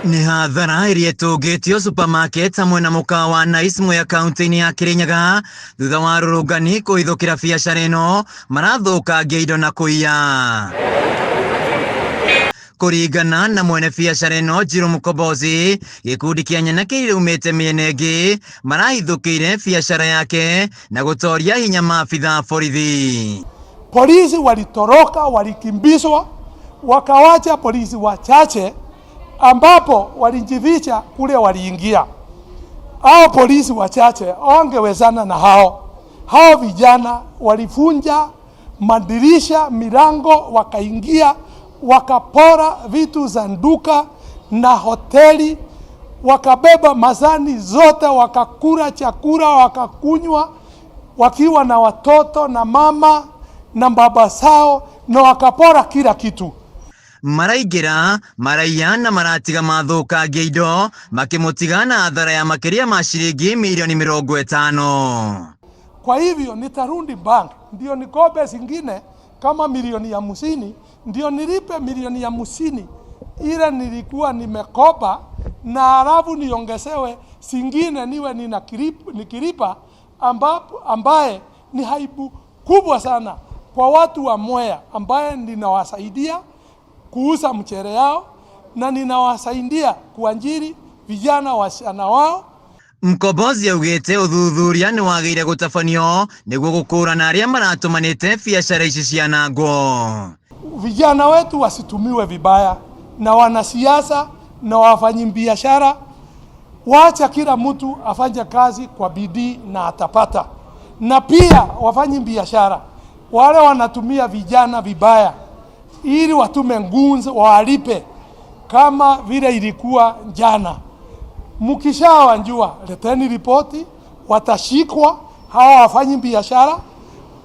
Ni hathara irietũngĩtio supermarket hamwe na mũkawa Nice Mwea kaunti-inĩ ya Kirinyaga thutha wa rũrũngani kũhithũkĩra biacara ĩno marathũkangia indo na kũiya. Kũringana na mwene biacara ĩno Njirũ Mũkombozi, gĩkundi kĩa Nyanake iraumĩte mĩena ĩngĩ marahithũkĩire biacara yake na gũtoria hinya maabitha borithi. Polisi walitoroka, walikimbizwa, wakawacha polisi wachache ambapo walijificha kule waliingia. Hao polisi wachache wangewezana na hao vijana walifunja madirisha, milango, wakaingia, wakapora vitu za duka na hoteli, wakabeba mazani zote, wakakula chakula, wakakunywa wakiwa na watoto na mama na baba sao, na wakapora kila kitu. Maraingira, maraiya na maratiga mathũkangia indo makĩmũtiga na hathara ya makĩria ma ciringi milioni 50. Kwa hivyo nitarudi bank ndio nikope zingine kama milioni 50, ndio nilipe milioni 50 ile nilikuwa nimekopa, na alafu niongezewe zingine niwe nikilipa, ambaye ni aibu kubwa sana kwa watu wa Mwea, ambaye ninawasaidia kuuza mchere yao na ninawasaidia kuajiri vijana wasichana wao. Mkombozi augĩte ũthuthuria nĩ wagĩrĩire gũtabanio nĩguo gũkũrana arĩa maratũmanĩte biacara ici cianangwo. Vijana wetu wasitumiwe vibaya na wanasiasa na wafanyabiashara. Wacha kila mtu afanye kazi kwa bidii na atapata. Na pia wafanyabiashara wale wanatumia vijana vibaya ili watume nguns walipe kama vile ilikuwa jana. Mkishawanjua leteni ripoti, watashikwa. Hawa wafanyabiashara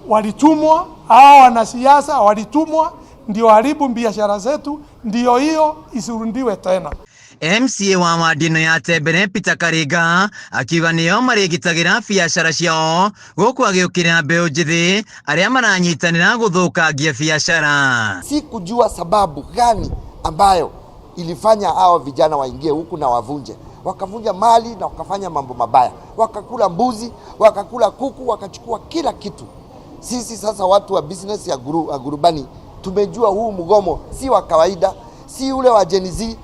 walitumwa, hawa wanasiasa walitumwa, ndio haribu biashara zetu, ndio hiyo isirundiwe tena. MCA wa Wadino ya Tembere Peter Karinga akiuga nĩo marĩgitagĩra biacara ciao gũkũ agĩũkĩrĩra mbeũ njĩthĩ arĩa maranyitanĩra gũthũkangia biacara. Si kujua sababu gani ambayo ilifanya hao vijana waingie huku na wavunje. Wakavunja mali na wakafanya mambo mabaya. Wakakula mbuzi, wakakula kuku, wakachukua kila kitu. Sisi sasa watu wa business ya Gurubani tumejua huu mgomo si wa kawaida, si ule wa Gen Z.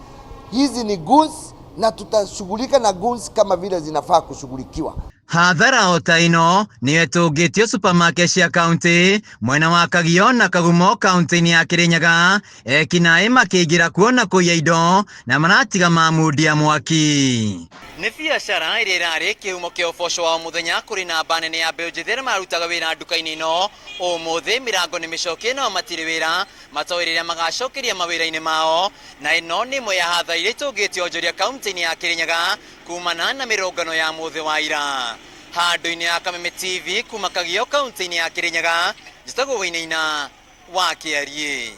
Hizi ni goons na tutashughulika na goons kama vile zinafaa kushughulikiwa. Hathara ota ĩno nĩyo ĩtũngĩtio supermarket cia kaunti mwena wa Kagio na Kagumo kaunti-inĩ ya Kirinyaga, ekinaĩ makĩingĩra kuona kũiya indo na maratiga mamundia mwaki. Nĩ biacara ĩrĩa ĩrarĩ kĩhumo kĩa ũboco wa mũthenya kũrĩ namba nene ya mbeũ njĩthĩ arĩa marutaga wĩra nduka-inĩ ĩno. Ũmũthĩ mĩrango nĩ mĩcokie nao matirĩ wĩra, matoĩ rĩrĩa magacokeria mawĩra-inĩ mao, na ĩno nĩ ĩmwe ya hathara iria itũngĩtio onjoria kaunti-inĩ ya Kirinyaga kumana na mĩrũngano ya mũthĩ wa ira. Handũ-inĩ ya Kameme TV kuma Kagio kaunti-inĩ ya Kirinyaga, njĩtagwo Wĩinaina wa Kĩarie.